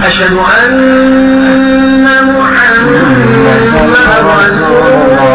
أشهد أن محمدا رسول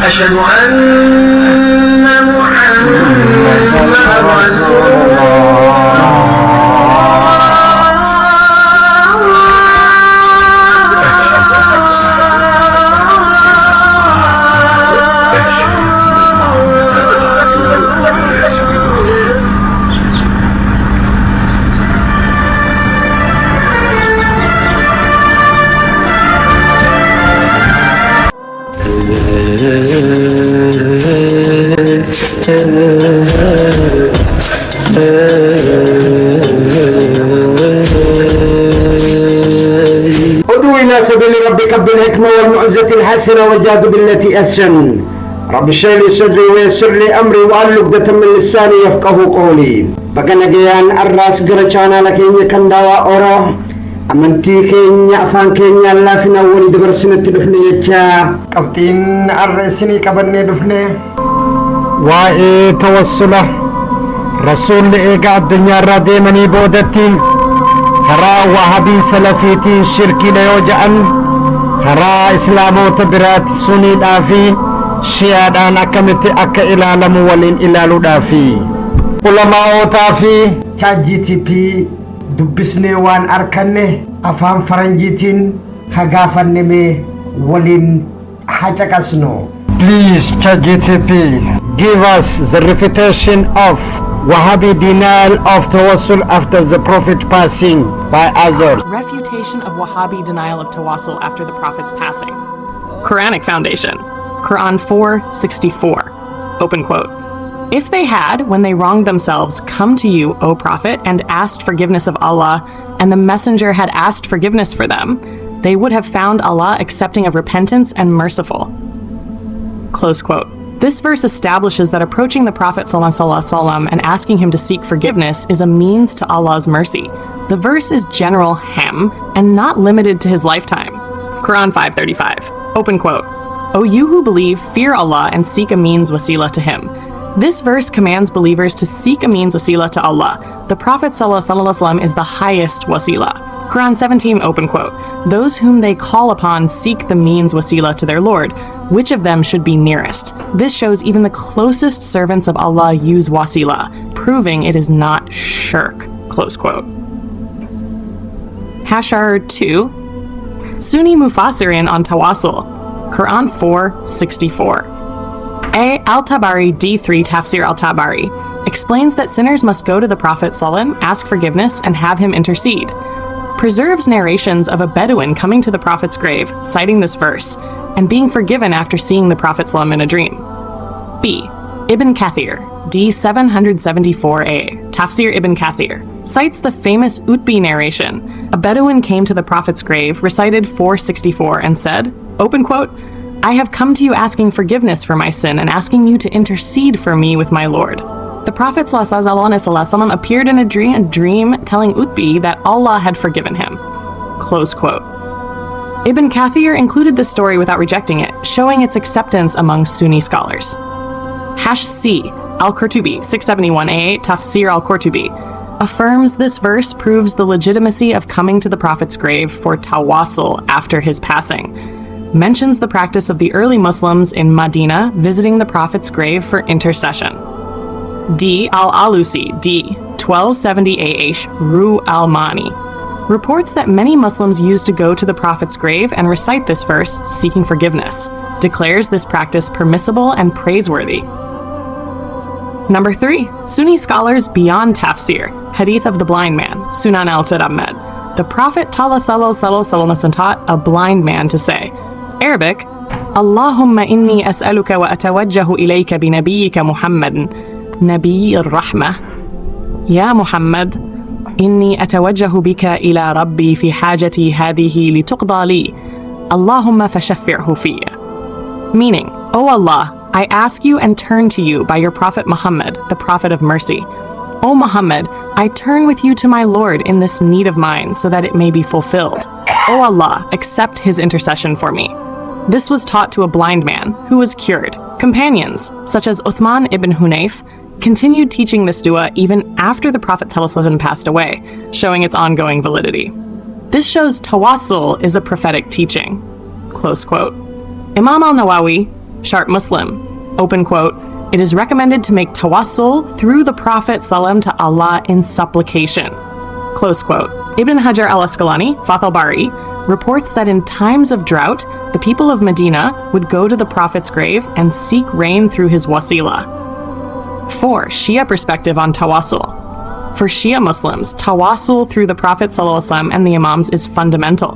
أشهد أن محمدا رسول ادعو إلى سبيل ربك بالحكمة والموعظة الحسنة وجاهد بالتي أحسن رب اشرح لي صدري ويسر لي أمري واحلل عقدة من لساني يفقهوا قولي بقى نجيان الراس قرشانا لكن كان دوا أورو أمنتي كينيا أفان كينيا الله فينا ولي دبرسنا تدفني يجا قبطين الرئيسني كبرني دفني واي توصله رسول إيقا الدنيا رادي مني بودتين هرا وهابي سلفيتين شركي ليوجعن هرا إسلامو تبرات سني دافي شيادان أكمتي أكا إلالم ولين إلالو دافي علماء تافي تاجي تي بي دبسني وان أركني أفهم فرنجيتين خغافن نمي ولين حاجة كسنو. Please ChatGPT give us the refutation of Wahhabi denial of Tawassul after the Prophet passing by others. Refutation of Wahhabi denial of Tawassul after the Prophet's passing. Quranic Foundation, Quran 4:64, open quote. If they had, when they wronged themselves, come to you, O Prophet, and asked forgiveness of Allah, and the Messenger had asked forgiveness for them, they would have found Allah accepting of repentance and merciful. Close quote. This verse establishes that approaching the Prophet ﷺ and asking him to seek forgiveness is a means to Allah's mercy. The verse is general ham and not limited to his lifetime. Quran 5:35, open quote. O you who believe, fear Allah and seek a means wasila to him. This verse commands believers to seek a means wasila to Allah. The Prophet ﷺ is the highest wasila. Quran 17, open quote. Those whom they call upon seek the means wasila to their Lord. Which of them should be nearest? This shows even the closest servants of Allah use wasila, proving it is not shirk. Close quote. Hashar 2, Sunni Mufassirin on Tawassul, Quran 4:64. Al-Tabari D3 Tafsir Al-Tabari explains that sinners must go to the Prophet ﷺ, ask forgiveness, and have him intercede. Preserves narrations of a Bedouin coming to the Prophet's grave, citing this verse, and being forgiven after seeing the Prophet ﷺ in a dream. B. Ibn Kathir, D774a, Tafsir Ibn Kathir, cites the famous Utbi narration. A Bedouin came to the Prophet's grave, recited 464, and said, open quote, I have come to you asking forgiveness for my sin and asking you to intercede for me with my Lord. The Prophet ﷺ appeared in a dream telling Utbi that Allah had forgiven him. Close quote. Ibn Kathir included this story without rejecting it, showing its acceptance among Sunni scholars. Hash C, Al-Qurtubi, 671a, Tafsir Al-Qurtubi, affirms this verse proves the legitimacy of coming to the Prophet's grave for tawassul after his passing. Mentions the practice of the early Muslims in Medina visiting the Prophet's grave for intercession. D. Al-Alusi, D. 1270 AH, Ru al-Mani, reports that many Muslims used to go to the Prophet's grave and recite this verse, seeking forgiveness, declares this practice permissible and praiseworthy. Number 3. Sunni scholars beyond tafsir, Hadith of the Blind Man, Sunan al-Tirammid. The Prophet taught a blind man to say, Arabic, Allahumma inni as'aluka wa atawajjahu ilayka bi nabiyyika Muhammadin, Nabiy al-Rahmah. Ya Muhammad, inni atawajjahu bika ila rabbi fi hajati hadhihi lituqda li. Allahumma fashaffi'hu fiyya. Meaning, O Allah, I ask you and turn to you by your Prophet Muhammad, the Prophet of Mercy. O Muhammad, I turn with you to my Lord in this need of mine so that it may be fulfilled. O Allah, accept his intercession for me. This was taught to a blind man who was cured. Companions, such as Uthman ibn Hunayf, continued teaching this dua even after the Prophet ﷺ passed away, showing its ongoing validity. This shows tawassul is a prophetic teaching. Close quote. Imam al-Nawawi, Sharh Muslim, open quote, it is recommended to make tawassul through the Prophet ﷺ to Allah in supplication. Close quote. Ibn Hajar al-Asqalani, Fath al-Bari, reports that in times of drought, the people of Medina would go to the Prophet's grave and seek rain through his wasila. 4. Shia perspective on tawassul. For Shia Muslims, tawassul through the Prophet ﷺ and the Imams is fundamental.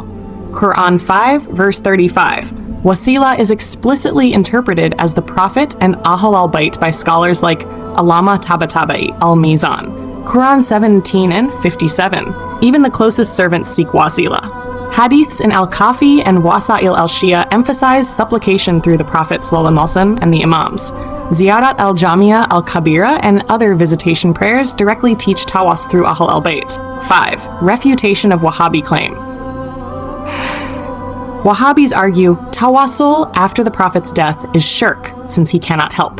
Quran 5, verse 35. Wasila is explicitly interpreted as the Prophet and Ahl al-Bayt by scholars like Allama Tabatabai al-Mizan. Quran 17 and 57. Even the closest servants seek wasila. Hadiths in Al-Kafi and Wasa'il al-Shia emphasize supplication through the Prophet ﷺ and the Imams. Ziyarat al-Jamia al-Kabira and other visitation prayers directly teach tawas through Ahl al-Bayt. 5. Refutation of Wahhabi claim. Wahhabis argue tawassul after the Prophet's death is shirk, since he cannot help.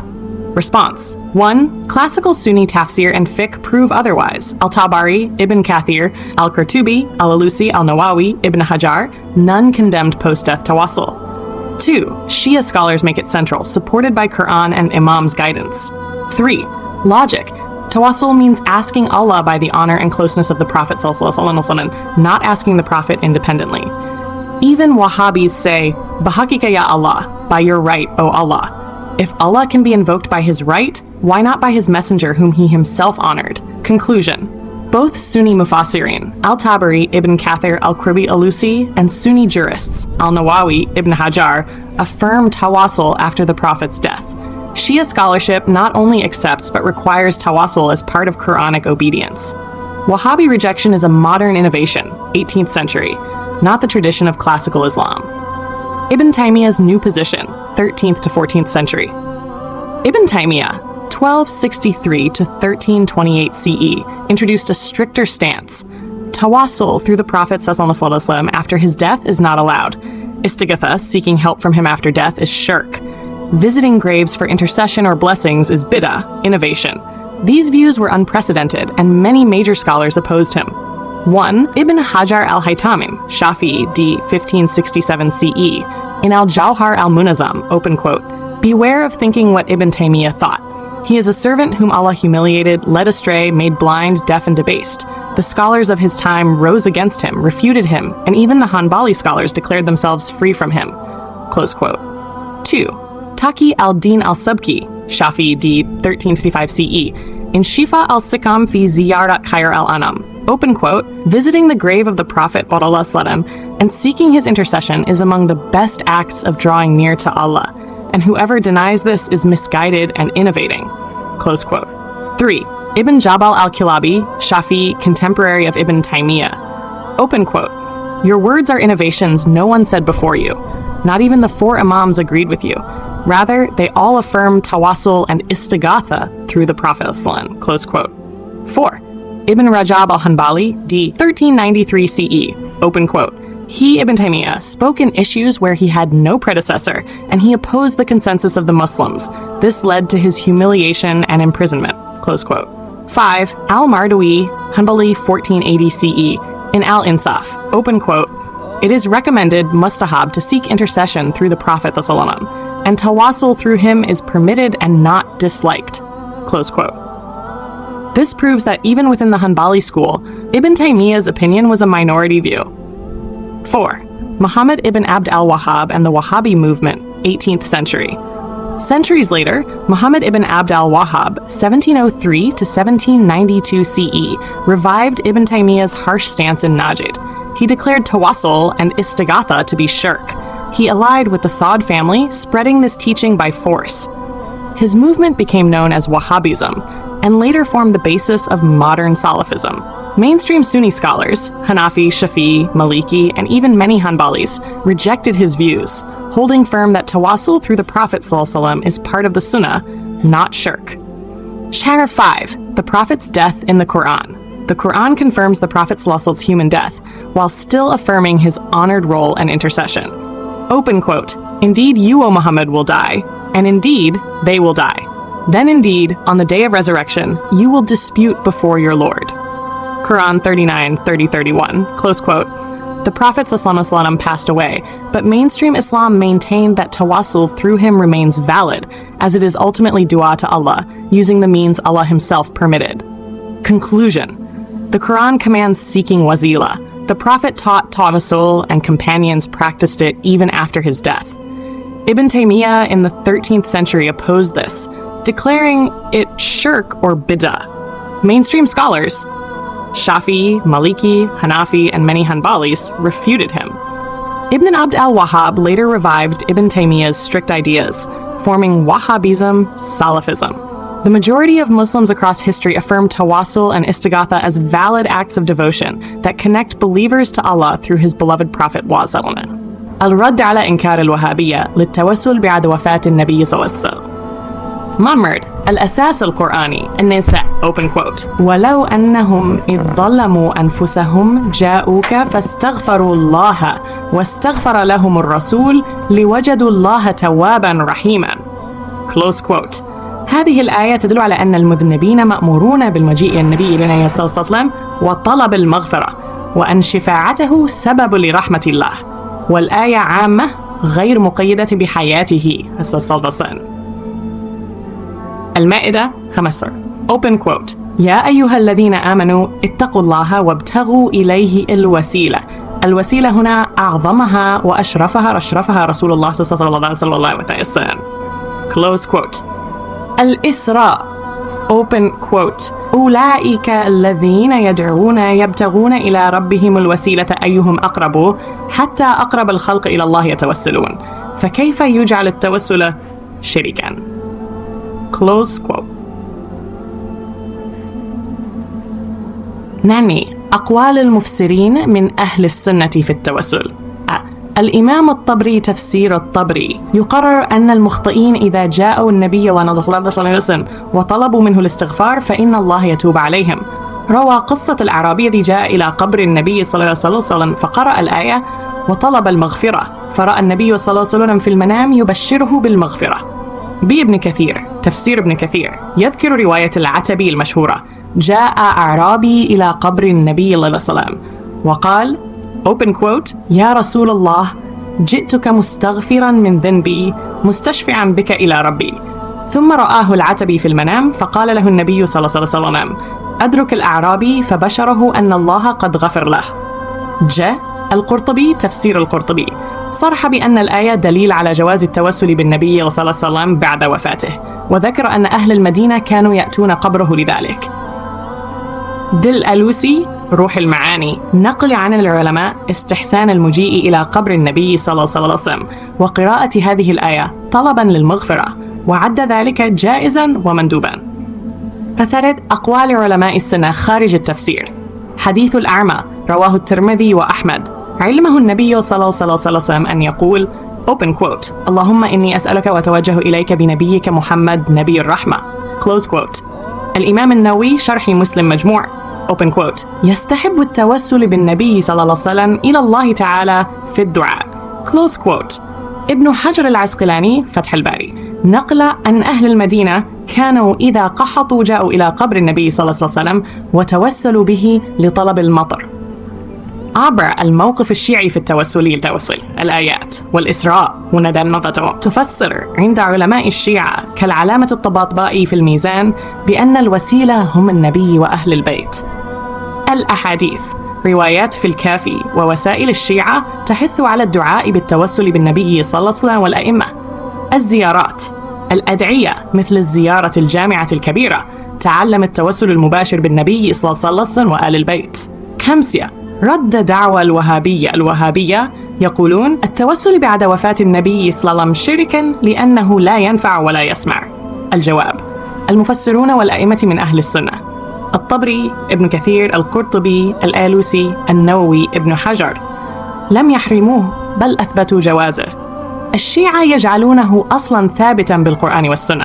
Response. 1. Classical Sunni tafsir and fiqh prove otherwise. Al-Tabari, Ibn Kathir, Al-Qurtubi, Al-Alusi, Al-Nawawi, Ibn Hajar, none condemned post-death tawassul. 2. Shia scholars make it central, supported by Quran and Imam's guidance. 3. Logic. Tawassul means asking Allah by the honor and closeness of the Prophet ﷺ, not asking the Prophet independently. Even Wahhabis say, Bahakika ya Allah, by your right, O Allah. If Allah can be invoked by his right, why not by his messenger whom he himself honored? Conclusion. Both Sunni Mufassirin, Al-Tabari, Ibn Kathir, Al-Qurtubi, Alusi, and Sunni jurists, Al-Nawawi, Ibn Hajar, affirm tawassul after the Prophet's death. Shia scholarship not only accepts but requires tawassul as part of Quranic obedience. Wahhabi rejection is a modern innovation, 18th century, not the tradition of classical Islam. Ibn Taymiyyah's new position, 13th to 14th century. Ibn Taymiyyah, 1263 to 1328 CE, introduced a stricter stance. Tawassul through the Prophet ﷺ after his death is not allowed. Istighatha, seeking help from him after death, is shirk. Visiting graves for intercession or blessings is bid'ah, innovation. These views were unprecedented, and many major scholars opposed him. 1. Ibn Hajar al-Haytamim, Shafi'i, d. 1567 CE, in Al-Jawhar al-Munazam, open quote, beware of thinking what Ibn Taymiyyah thought. He is a servant whom Allah humiliated, led astray, made blind, deaf, and debased. The scholars of his time rose against him, refuted him, and even the Hanbali scholars declared themselves free from him. Close quote. 2. Taqi al-Din al-Subki, Shafi'i, d. 1355 CE, in Shifa al-Sikam fi Ziyarat Khair al-Anam, open quote, visiting the grave of the Prophet and seeking his intercession is among the best acts of drawing near to Allah, and whoever denies this is misguided and innovating. Close quote. 3. Ibn Jabal al-Kilabi, Shafi'i, contemporary of Ibn Taymiyyah, open quote, your words are innovations no one said before you. Not even the 4 Imams agreed with you. Rather, they all affirm tawassul and istighatha through the Prophet ﷺ, close quote. 4. Ibn Rajab al-Hanbali, d. 1393 CE, open quote, he, Ibn Taymiyyah, spoke in issues where he had no predecessor, and he opposed the consensus of the Muslims. This led to his humiliation and imprisonment, close quote. 5. Al-Mardawi, Hanbali, 1480 CE, in Al-Insaf, open quote, it is recommended, mustahab, to seek intercession through the Prophet ﷺ, and tawassul through him is permitted and not disliked, close quote. This proves that even within the Hanbali school, Ibn Taymiyyah's opinion was a minority view. 4. Muhammad ibn Abd al-Wahhab and the Wahhabi movement, 18th century. Centuries later, Muhammad ibn Abd al-Wahhab, 1703 to 1792 CE, revived Ibn Taymiyyah's harsh stance in Najd. He declared tawassul and istighatha to be shirk. He allied with the Saud family, spreading this teaching by force. His movement became known as Wahhabism, and later formed the basis of modern Salafism. Mainstream Sunni scholars, Hanafi, Shafi'i, Maliki, and even many Hanbalis, rejected his views, holding firm that tawassul through the Prophet ﷺ is part of the Sunnah, not shirk. Shahar 5. The Prophet's death in the Quran. The Quran confirms the Prophet ﷺ's human death, while still affirming his honored role and intercession. Open quote, "Indeed you, O Muhammad, will die, and indeed they will die. Then indeed, on the day of resurrection, you will dispute before your Lord." Quran 39:30-31, close quote. The Prophet ﷺ passed away, but mainstream Islam maintained that tawassul through him remains valid, as it is ultimately dua to Allah, using the means Allah himself permitted. Conclusion. The Quran commands seeking wasila. The Prophet taught tawassul, and companions practiced it even after his death. Ibn Taymiyyah in the 13th century opposed this, declaring it shirk or bid'ah. Mainstream scholars, Shafi'i, Maliki, Hanafi, and many Hanbalis, refuted him. Ibn Abd al-Wahhab later revived Ibn Taymiyyah's strict ideas, forming Wahhabism, Salafism. The majority of Muslims across history affirm tawassul and istighatha as valid acts of devotion that connect believers to Allah through his beloved Prophet وسلم. الرد على إنكار الوهابية للتوسل بعد وفاة النبي صلى الله عليه وسلم. Monmerd, الأساس القرآني النساء open quote ولو أنهم إذ ظلموا أنفسهم جاءوك فاستغفروا الله واستغفر لهم الرسول لوجدوا الله توابا رحيما close quote. هذه الآية تدل على أن المذنبين مأمورون بالمجيء النبي إلينا صلى الله عليه وسلم وطلب المغفرة، وأن شفاعته سبب لرحمة الله، والآية عامة غير مقيدة بحياته صلى الله عليه وسلم. المائدة 15 open quote يا أيها الذين آمنوا اتقوا الله وابتغوا إليه الوسيلة. الوسيلة هنا أعظمها وأشرفها رسول الله صلى الله عليه وسلم close quote. الإسراء open quote أولئك الذين يدعون يبتغون إلى ربهم الوسيلة أيهم أقرب حتى أقرب الخلق إلى الله يتوسلون، فكيف يجعل التوسل شريكا close quote. نعني أقوال المفسرين من أهل السنة في التوسل. الإمام الطبري تفسير الطبري يقرر أن المخطئين إذا جاءوا النبي صلى الله عليه وسلم وطلبوا منه الاستغفار فإن الله يتوب عليهم. روى قصة الأعرابي الذي جاء إلى قبر النبي صلى الله عليه وسلم فقرأ الآية وطلب المغفرة، فرأى النبي صلى الله عليه وسلم في المنام يبشره بالمغفرة. ابن كثير تفسير ابن كثير يذكر رواية العتبي المشهورة جاء أعرابي إلى قبر النبي صلى الله عليه وسلم وقال open quote يا رسول الله جئتك مستغفرا من ذنبي مستشفعا بك إلى ربي. ثم رآه العتبي في المنام فقال له النبي صلى الله عليه وسلم أدرك الأعرابي فبشره أن الله قد غفر له. القرطبي تفسير القرطبي صرح بأن الآية دليل على جواز التوسل بالنبي صلى الله عليه وسلم بعد وفاته، وذكر أن أهل المدينة كانوا يأتون قبره لذلك. دل ألوسي روح المعاني نقل عن العلماء استحسان المجيء إلى قبر النبي صلى الله عليه وسلم وقراءة هذه الآية طلبا للمغفرة، وعد ذلك جائزا ومندوبا. فثرت أقوال علماء السنة خارج التفسير. حديث الأعمى رواه الترمذي وأحمد، علمه النبي صلى الله عليه وسلم أن يقول open quote اللهم إني أسألك وأتوجه إليك بنبيك محمد نبي الرحمة close quote. الإمام النووي شرح مسلم مجموع open quote يستحب التوسل بالنبي صلى الله عليه وسلم إلى الله تعالى في الدعاء close quote. ابن حجر العسقلاني فتح الباري نقل أن أهل المدينة كانوا إذا قحطوا جاءوا إلى قبر النبي صلى الله عليه وسلم وتوسلوا به لطلب المطر. عبر الموقف الشيعي في التوسل الآيات والإسراء وندى النظر تفسر عند علماء الشيعة كالعلامة الطباطبائي في الميزان بأن الوسيلة هم النبي وأهل البيت. الأحاديث. روايات في الكافي ووسائل الشيعة تحث على الدعاء بالتوسل بالنبي صلى الله عليه وسلم والأئمة. الزيارات، الأدعية مثل الزيارة الجامعة الكبيرة تعلم التوسل المباشر بالنبي صلى الله عليه وسلم وآل البيت. 5. رد دعوى الوهابية يقولون التوسل بعد وفاة النبي صلى الله عليه وسلم شرك لأنه لا ينفع ولا يسمع. الجواب: المفسرون والأئمة من أهل السنة الطبري، ابن كثير، القرطبي، الآلوسي، النووي، ابن حجر لم يحرموه بل أثبتوا جوازه. الشيعة يجعلونه أصلاً ثابتاً بالقرآن والسنة.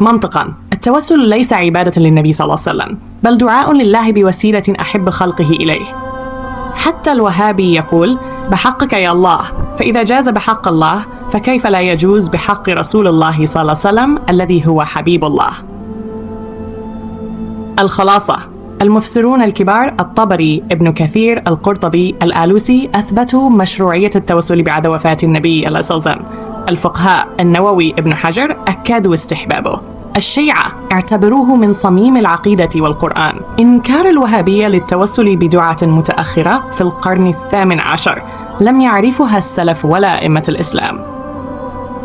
منطقاً، التوسل ليس عبادة للنبي صلى الله عليه وسلم بل دعاء لله بوسيلة أحب خلقه إليه. حتى الوهابي يقول بحقك يا الله، فإذا جاز بحق الله فكيف لا يجوز بحق رسول الله صلى الله عليه وسلم الذي هو حبيب الله. الخلاصة: المفسرون الكبار الطبري، ابن كثير، القرطبي، الآلوسي أثبتوا مشروعية التوسل بعد وفاة النبي صلى الله عليه وسلم. الفقهاء النووي، ابن حجر أكدوا استحبابه. الشيعة اعتبروه من صميم العقيدة والقرآن. إنكار الوهابية للتوسل بدعاة متأخرة في القرن 18 لم يعرفها السلف ولا أئمة الإسلام.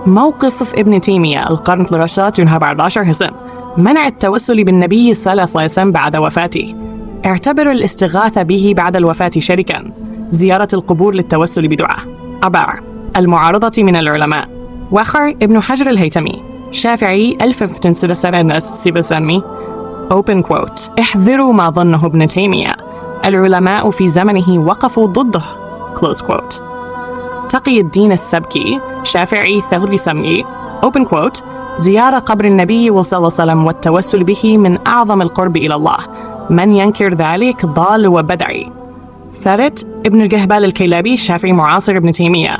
موقف ابن تيمية القرن 13 حسن منع التوسل بالنبي صلى الله عليه وسلم بعد وفاته. اعتبر الاستغاثة به بعد الوفاة شركا. زيارة القبور للتوسل بدعاء. 4. المعارضة من العلماء. وخر ابن حجر الهيتمي، شافعي 1567 open quote: احذروا ما ظنه ابن تيمية، العلماء في زمنه وقفوا ضده close quote. تقي الدين السبكي، شافعي 37 open quote: زيارة قبر النبي صلى الله عليه وسلم والتوسل به من أعظم القرب إلى الله، من ينكر ذلك ضال وبدعي. ثالث ابن الجهبال الكيلابي، شافعي معاصر ابن تيمية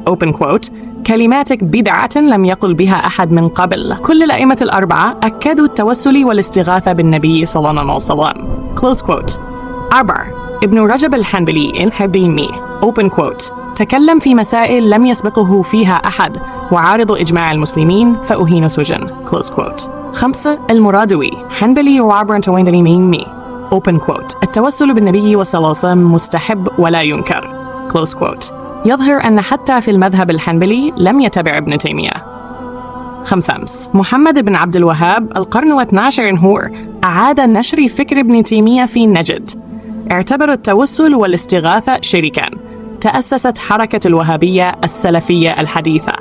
open quote: كلماتك بدعة لم يقل بها أحد من قبل. كل الأئمة الأربعة أكدوا التوسل والاستغاثة بالنبي صلى الله عليه وسلم close quote. 4. ابن رجب الحنبلي الحبيمي open quote: تكلم في مسائل لم يسبقه فيها أحد وعارض إجماع المسلمين فأهين سجن close quote. 5. المرادوي حنبلي وعبر تويندريمي open quote: التوسل بالنبي صلى الله عليه وسلم مستحب ولا ينكر close quote. يظهر أن حتى في المذهب الحنبلي لم يتبع ابن تيمية. 5. محمد بن عبد الوهاب القرن 12 هو أعاد نشر فكر ابن تيمية في نجد. اعتبر التوسل والاستغاثة شريكان. تأسست حركة الوهابية السلفية الحديثة.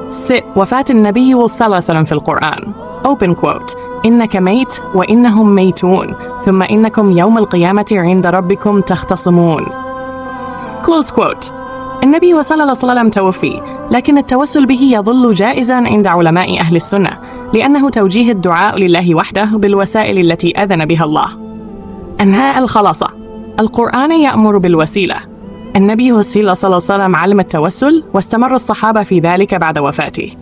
6. وفاة النبي صلى الله عليه وسلم في القرآن open quote: إنك ميت وإنهم ميتون ثم إنكم يوم القيامة عند ربكم تختصمون close quote. النبي صلى الله عليه وسلم توفي، لكن التوسل به يظل جائزاً عند علماء أهل السنة لأنه توجيه الدعاء لله وحده بالوسائل التي أذن بها الله. أنهاء الخلاصة: القرآن يأمر بالوسيلة. النبي صلى الله عليه وسلم علم التوسل واستمر الصحابة في ذلك بعد وفاته.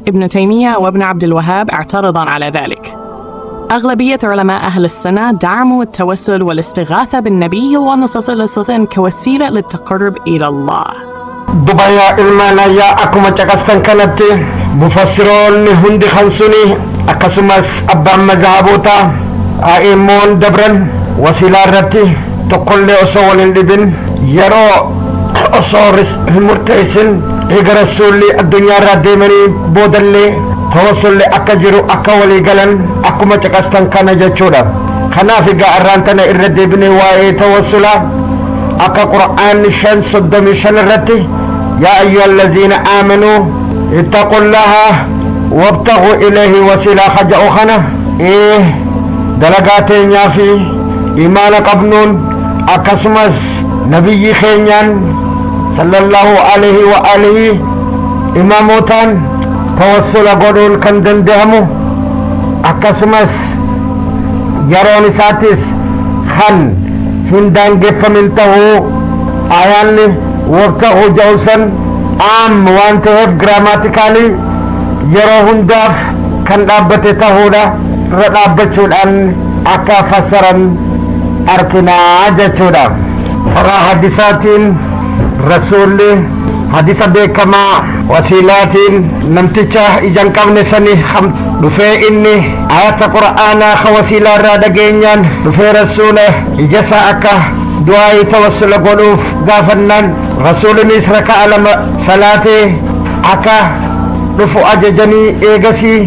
ابن تيمية وابن عبد الوهاب اعترضا على ذلك. أغلبية علماء أهل السنة دعموا التوسل والاستغاثة بالنبي والنصوص الصحيحة كوسيلة للتقرب إلى الله. دبايا إلمانا يا أكما تكستن كانت مفسرون هندي خمسوني أكسمس أبا مذهبوتا أئمون دبرن وسيلة رتي تقول لي أصول اللبن يرو أصورس المرتيسن إيقا رسولي الدنيا رديمني بودلي توصل أكجرو أكولي قلن أكما تكستن كان جاتشودا خنافقا أرانتنا الرديبني واي توصلا أكا قرآن شن صدمي شن الرتي يا أيها الذين آمنوا اتقوا الله وابتغوا إليه وسيلة خجأ خنا إيه دلقاتين يافي إيمان قبنون أكسمس نبي خينيان صلى الله عليه وآله إماموتان توسل قدون كندن دهمو أكسمس يروني ساتس خن هندان جفمنته آياني وابتغوا جوسا عام وانتهف جراماتيكالي يرو هنداف كان دابت تهودا ردابت شودان أكا فسرا أركنا جتشودا فرا حديثاتين رسول حديث بكما وسيلاتين نمتشا إجان كم نساني dhufee inni ayata qur'aanaa ka wasiilaa irraa dhageenyaan dhufee rasuula ijasaa akka du'aa'ii tawassula godhuuf gaafannaan rasuulinis raka'a lama salaatee akka dhufu ajajanii eegasii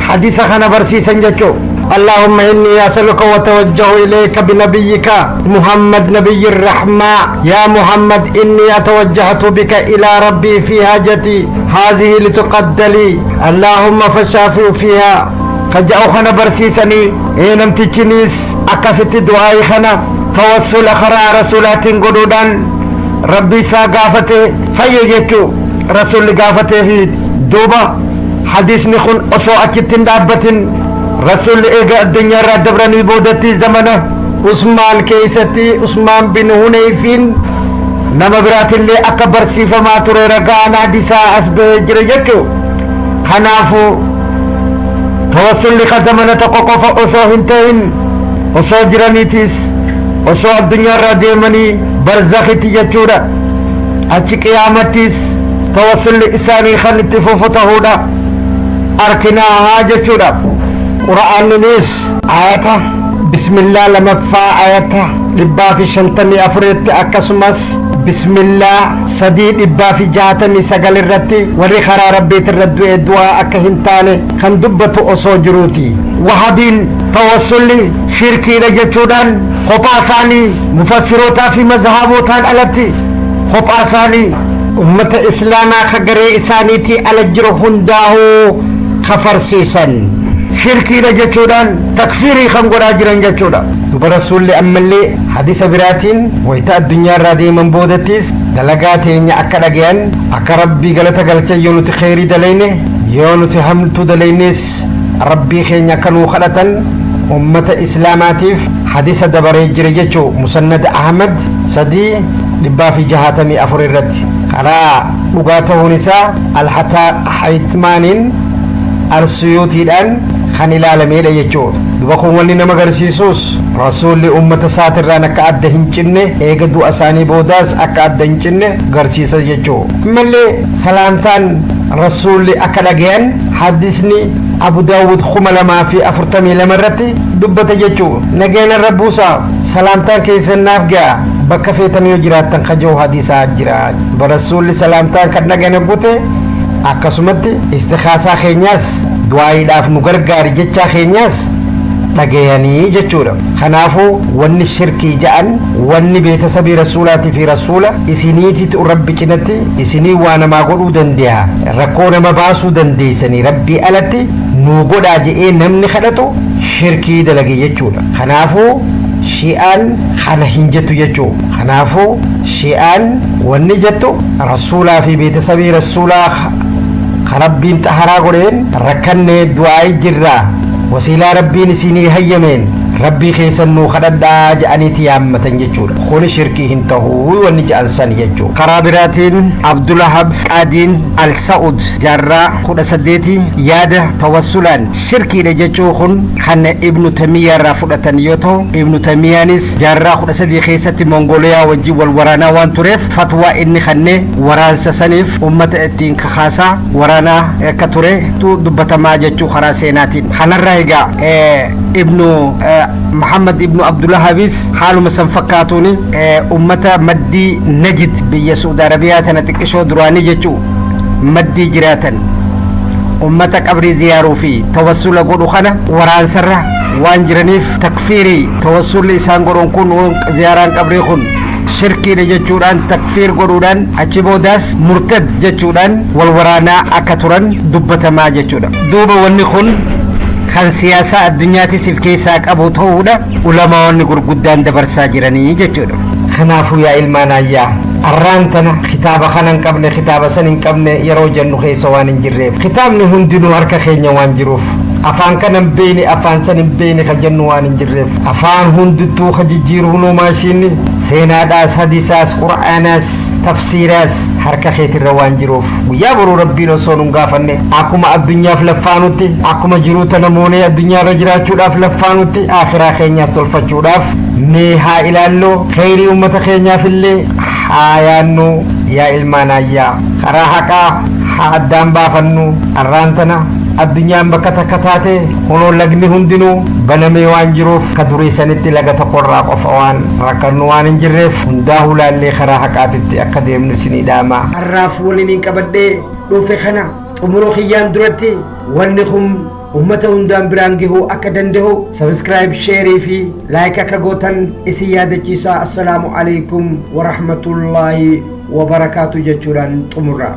hadiisa kana barsiisan jechuu اللهم إني أسألك وأتوجه إليك بنبيك محمد نبي الرحمة يا محمد إني أتوجهت بك إلى ربي في حاجتي هذه لتقد لي اللهم فشافي فيها فجاءوا خنا برسيسني إنم تجنيس أكست دعائي خنا توصل خرا رسولات قدودان ربي ساقافته فيجتو رسول قافته دوبا حديث نخون أسوء أكتن دابتن رسول إيجا الدنيا ردبرني بودتي زمنه عثمان كيستي عثمان بن هنيفين نما برات اللي أكبر سيفا ما ترى رقانا ديسا أسبه جريجكو خنافو توصل لك زمنه تقوقف أسو هنتين أسو جرانيتيس أسو الدنيا رديمني برزاقتي جتورا أتي قيامتيس توصل لإساني خلتي فوفتهودا أركنا هاجة شورا قرآن نيس آياتا بسم الله لما فا آياتا لبا في شنطني أفريت أكسمس بسم الله سديد لبا في جاتني سقل الرتي وري خرا ربيت الردو الدعاء أكهنتاني خندبتو أصو جروتي وهابين توصلي شركي رجتودان خباساني مفسروتا في مذهبوتان ألتي خباساني أمة إسلاما خقري إسانيتي على جرهن داهو خفرسيسا شركي رجتودان تكفيري خمقرا جران جتودا برسول أمالي حديث براتين ويتا الدنيا رادي من بودتيس دلقاتين أكا لغيان أكا ربي غلطة غلطة يونت خيري دليني يونت همتو دلينيس ربي خين يكنو خلطا أمة إسلاماتيف حديث دبري جريجو مسند أحمد سدي لبا في جهاتني أفريرت خلا وقاته نساء الحتى حيتمانين السيوتي الآن خان العالمين يجور بقول ولنا مغرسيسوس رسول أمة ساتر أنا كأد هنجنة إيجدو أساني بوداس أكاد هنجنة غرسيسا يجور ملي سلامتان رسول أكلاجين حدثني أبو داود خملا ما في أفرتمي لمرتي دبت يجور نجينا الربوسا سلامتان كيس النافجا بكفيتن يجرات تنخجو حديثا جرات برسول سلامتان كنا جينا بوته أكسمتي استخاصة خينياس دعائي داف نغرغار جتشا خينياس dhagayanii jechuudha kanaafuu wanni shirkii ja'an wanni beetasabii rasuulaati fi rasuula isiniititu rabbi cinatti isinii waa namaa godhuu dandeeha rakkoo nama baasuu dandeessanii rabbii alatti nuu godhaa je'ee namni kadhatu shirkii dalage jechuudha kanaafuu shi'aan kana hin jettu jechuu kanaafuu shi'aan wanni jettu rasuulaa fi beetasabii rasuulaa rabbiin xaharaa godheen rakkanne du'aayi jirraa وسيلة ربي نسيني هيمين ربي خيسنو خددا جانيتي يامتن يجور خون شركي هنتهو ونجان سن يجور قرابراتين عبد الله قادين السعود جرا خد سديتي ياده توسلان شركي لجچو خون خن ابن تيميه رافدتن يوتو ابن تيميانيس جرا خد سدي خيستي منغوليا وجي والورانا وان توريف فتوى ان خن وران سسنيف امه الدين خاصه ورانا كتوري تو دبتا ما جچو خراسيناتين خنرا ابن محمد ابن عبد الله هابيس حاله مثلا فكاتوني أمتا مدي نجد بيسود عربية تنتكشو دراني جتو مدي جراتا أمتا قبري زيارو في توسل قولو خنا وران سرة وان جرانيف تكفيري توسل لسان قرون كون زياران قبري خون شركي لجتشوران تكفير قرودان أجيبوداس مرتد جتشوران والورانا أكتوران دبتا ما جتشوران دوبا ونخون خان سياسة الدنيا تسيف كيساك أبو تودا علماء نقول قدام دبر ساجراني جتشورا خنافو يا إلمانا يا الرانتنا خطابة خانن قبل خطابة سنين قبل يروج النخي سوان جريف خطاب نهون دنو هركا خينيا وان جروف أفان كنن بيني أفان سنين بيني خجنوان جريف أفان هندتو خجيرونو ماشيني سينا داس حديثاس قرآناس تفسيراس هركا خيت الروان جروف ويا برو ربينو سونون غافني أكما الدنيا فلفانوتي أكما جروتا نموني الدنيا رجراتشو داف لفانوتي آخرا خينيا stolfachuu dhaaf mee haa ilaallu khayrii ummata keenyaaf illee haa yaannu yaa ilmaan ayyaa karaa haqaa haa addaan baafannu arraantana addunyaan bakka takka taate kunoo lagni hundinuu banamee waan jiruuf ka durii sanitti laga tokkorraa qofa waan rakkannu waan hin jirreef hundaa hulaallee karaa haqaatitti akka deemnu isinii dhaama. Har'aaf waliin qabadhee dhufe kana xumuroo kiyyaan duratti wanni kun ummata hundaan biraan gahuu akka danda'u subscribe share fi like akka gootan isin yaadachiisa. Assalaamu alaykum wa rahmatullahi wa barakaatu jechuudhaan xumurra.